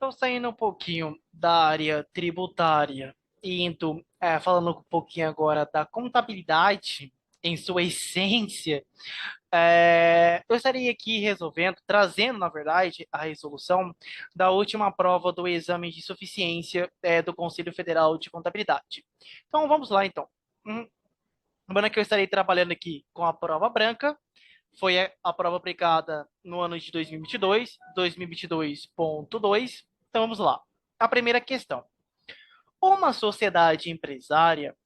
Então, saindo um pouquinho da área tributária e indo, falando um pouquinho agora da contabilidade em sua essência, eu estaria aqui resolvendo, trazendo, na verdade, a resolução da última prova do exame de suficiência do Conselho Federal de Contabilidade. Então, vamos lá, então. Lembrando que eu estarei trabalhando aqui com a prova branca, foi a prova aplicada no ano de 2022, 2022.2. Então, vamos lá. A primeira questão. Uma sociedade empresária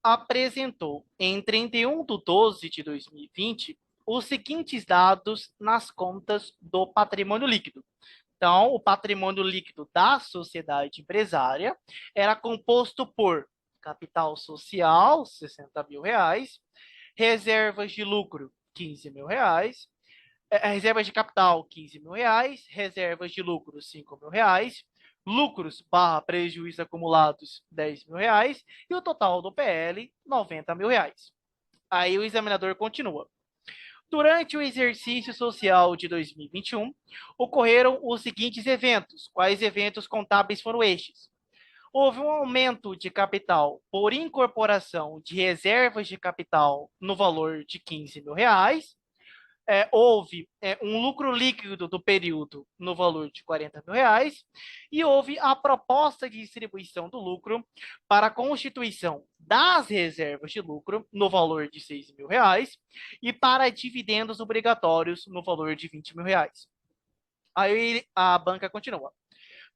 apresentou em 31 de 12 de 2020 os seguintes dados nas contas do patrimônio líquido. Então, o patrimônio líquido da sociedade empresária era composto por capital social, 60 mil reais, reservas de lucro, 15 mil reais, reservas de capital, 15 mil reais, reservas de lucro, 5 mil reais, lucros barra prejuízos acumulados, 10 mil reais, e o total do PL, 90 mil reais. Aí o examinador continua. Durante o exercício social de 2021, ocorreram os seguintes eventos. Quais eventos contábeis foram estes? Houve um aumento de capital por incorporação de reservas de capital no valor de 15 mil reais, houve um lucro líquido do período no valor de 40 mil reais e houve a proposta de distribuição do lucro para a constituição das reservas de lucro no valor de 6 mil reais e para dividendos obrigatórios no valor de 20 mil reais. Aí a banca continua.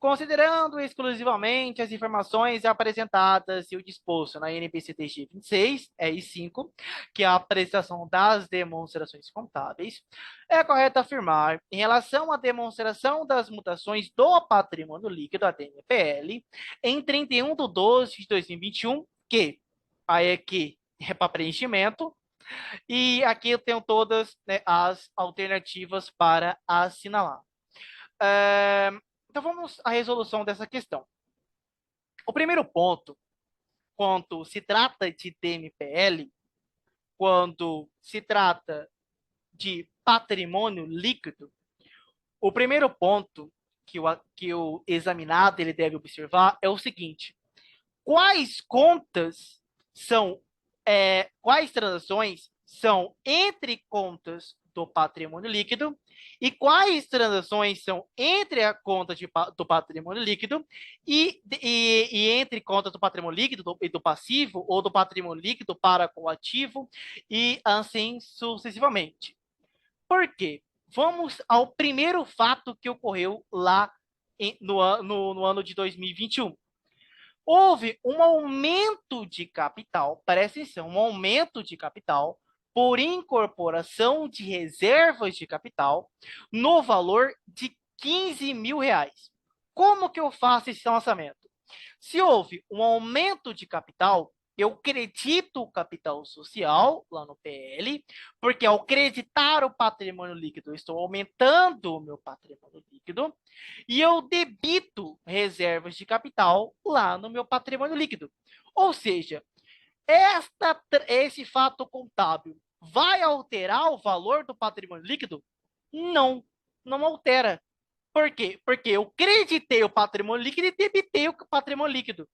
Considerando exclusivamente as informações apresentadas e o disposto na NBCTG 26, EI5, que é a apresentação das demonstrações contábeis, é correto afirmar, em relação à demonstração das mutações do patrimônio líquido, a DMPL, em 31 de 12 de 2021, que aí aqui é para preenchimento, e aqui eu tenho todas, né, as alternativas para assinalar. É, então vamos à resolução dessa questão. O primeiro ponto, quando se trata de DMPL, quando se trata de patrimônio líquido, o primeiro ponto que o examinado ele deve observar é o seguinte: quais contas são, quais transações são entre contas do patrimônio líquido e quais transações são entre a conta do patrimônio líquido e entre contas do patrimônio líquido e do passivo ou do patrimônio líquido para com o ativo e assim sucessivamente. Por quê? Vamos ao primeiro fato que ocorreu lá no ano de 2021. Houve um aumento de capital, presta atenção, um aumento de capital por incorporação de reservas de capital no valor de 15 mil reais. Como que eu faço esse lançamento? Se houve um aumento de capital, eu credito o capital social lá no PL, porque ao creditar o patrimônio líquido, eu estou aumentando o meu patrimônio líquido, e eu debito reservas de capital lá no meu patrimônio líquido. Ou seja, esse fato contábil vai alterar o valor do patrimônio líquido? Não, não altera. Por quê? Porque eu creditei o patrimônio líquido e debitei o patrimônio líquido.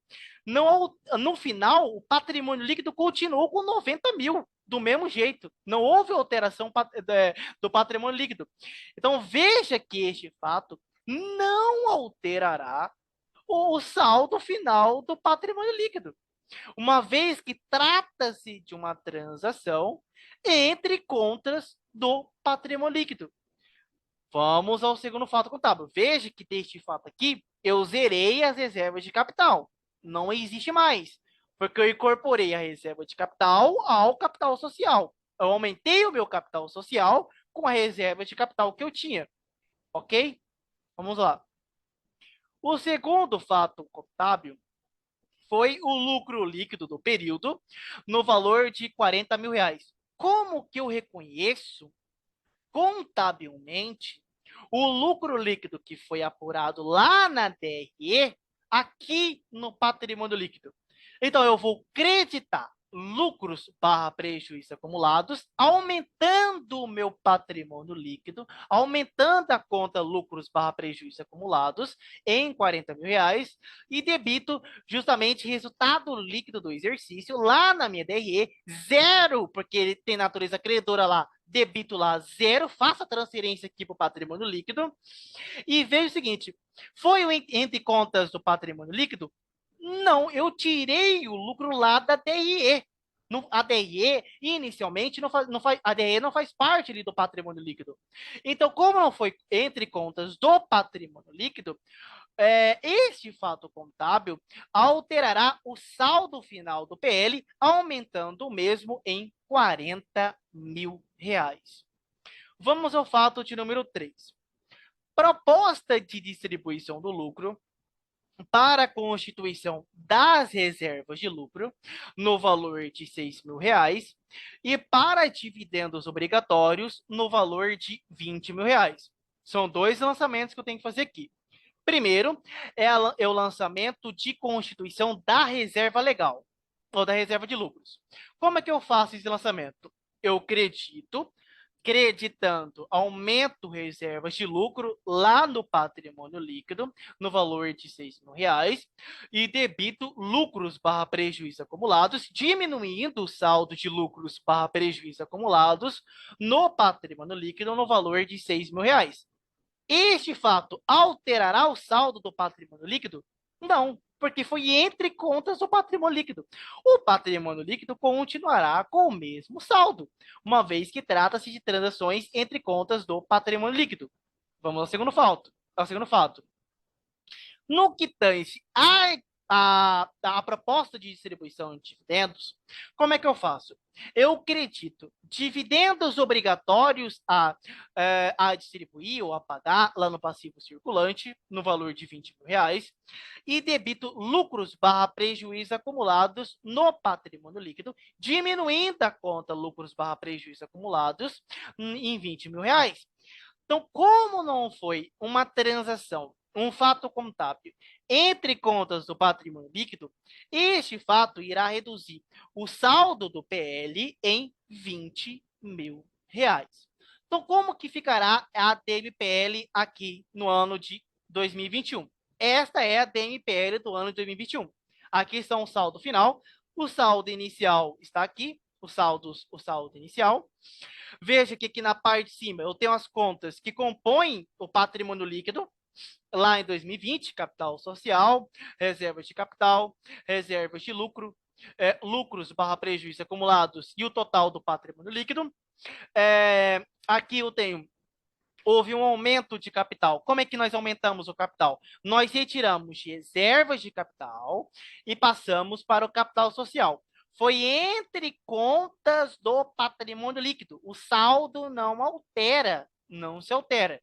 No final, o patrimônio líquido continuou com 90 mil, do mesmo jeito. Não houve alteração do patrimônio líquido. Então, veja que este fato não alterará o saldo final do patrimônio líquido, uma vez que trata-se de uma transação entre contas do patrimônio líquido. Vamos ao segundo fato contábil. Veja que deste fato aqui, eu zerei as reservas de capital. Não existe mais, porque eu incorporei a reserva de capital ao capital social. Eu aumentei o meu capital social com a reserva de capital que eu tinha. Ok? Vamos lá. O segundo fato contábil foi o lucro líquido do período no valor de 40 mil reais. Como que eu reconheço contabilmente o lucro líquido que foi apurado lá na DRE aqui no patrimônio líquido? Então, eu vou creditar, lucros barra prejuízos acumulados, aumentando o meu patrimônio líquido, aumentando a conta lucros barra prejuízos acumulados em 40 mil reais, e debito justamente resultado líquido do exercício lá na minha DRE, zero, porque ele tem natureza credora lá, debito lá zero, faço a transferência aqui para o patrimônio líquido, e veja o seguinte, foi entre contas do patrimônio líquido? Não, eu tirei o lucro lá da DIE. A DIE, inicialmente, a DIE não faz parte ali do patrimônio líquido. Então, como não foi entre contas do patrimônio líquido, este fato contábil alterará o saldo final do PL, aumentando o mesmo em 40 mil reais. Vamos ao fato de número 3. Proposta de distribuição do lucro para a constituição das reservas de lucro no valor de 6 mil reais e para dividendos obrigatórios no valor de 20 mil reais. São dois lançamentos que eu tenho que fazer aqui. Primeiro é o lançamento de constituição da reserva legal, ou da reserva de lucros. Como é que eu faço esse lançamento? Eu creditando aumento reservas de lucro lá no patrimônio líquido, no valor de 6 mil reais, e debito lucros barra prejuízos acumulados, diminuindo o saldo de lucros barra prejuízos acumulados no patrimônio líquido no valor de 6 mil reais. Este fato alterará o saldo do patrimônio líquido? Não, porque foi entre contas do patrimônio líquido. O patrimônio líquido continuará com o mesmo saldo, uma vez que trata-se de transações entre contas do patrimônio líquido. Vamos ao segundo fato. No que tange a proposta de distribuição de dividendos, como é que eu faço? Eu acredito dividendos obrigatórios a distribuir ou a pagar lá no passivo circulante, no valor de 20 mil reais, e debito lucros barra prejuízos acumulados no patrimônio líquido, diminuindo a conta lucros barra prejuízos acumulados em 20 mil reais. Então, como não foi uma transação, um fato contábil entre contas do patrimônio líquido, este fato irá reduzir o saldo do PL em 20 mil reais. Então, como que ficará a DMPL aqui no ano de 2021? Esta é a DMPL do ano de 2021. Aqui está o saldo final. O saldo inicial está aqui, o saldo inicial. Veja que aqui na parte de cima eu tenho as contas que compõem o patrimônio líquido, lá em 2020, capital social, reservas de capital, reservas de lucro, lucros barra prejuízos acumulados e o total do patrimônio líquido. Aqui eu tenho, houve um aumento de capital. Como é que nós aumentamos o capital? Nós retiramos de reservas de capital e passamos para o capital social. Foi entre contas do patrimônio líquido. O saldo não altera, não se altera.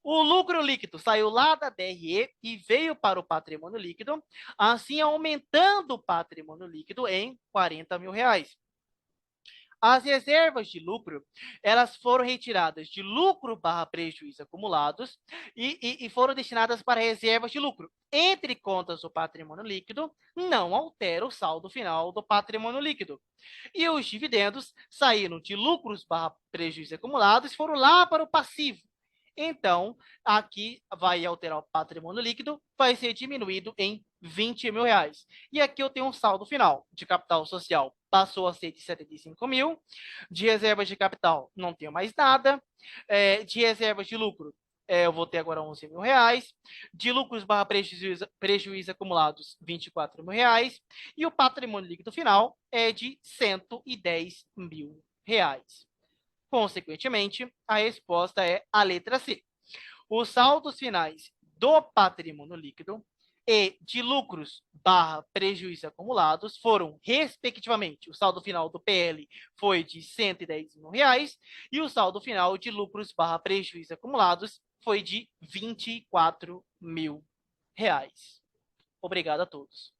O lucro líquido saiu lá da DRE e veio para o patrimônio líquido, assim aumentando o patrimônio líquido em 40 mil reais. As reservas de lucro, elas foram retiradas de lucro barra prejuízos acumulados e foram destinadas para reservas de lucro. Entre contas do patrimônio líquido, não altera o saldo final do patrimônio líquido. E os dividendos saíram de lucros barra prejuízos acumulados e foram lá para o passivo. Então, aqui vai alterar o patrimônio líquido, vai ser diminuído em 20 mil reais. E aqui eu tenho um saldo final de capital social, passou a ser de 75 mil, de reservas de capital não tenho mais nada, de reservas de lucro eu vou ter agora 11 mil reais, de lucros barra prejuízo acumulados 24 mil reais, e o patrimônio líquido final é de 110 mil reais. Consequentemente, a resposta é a letra C. Os saldos finais do patrimônio líquido e de lucros barra prejuízos acumulados foram, respectivamente, o saldo final do PL foi de 110 mil reais e o saldo final de lucros barra prejuízos acumulados foi de 24 mil reais. Obrigado a todos.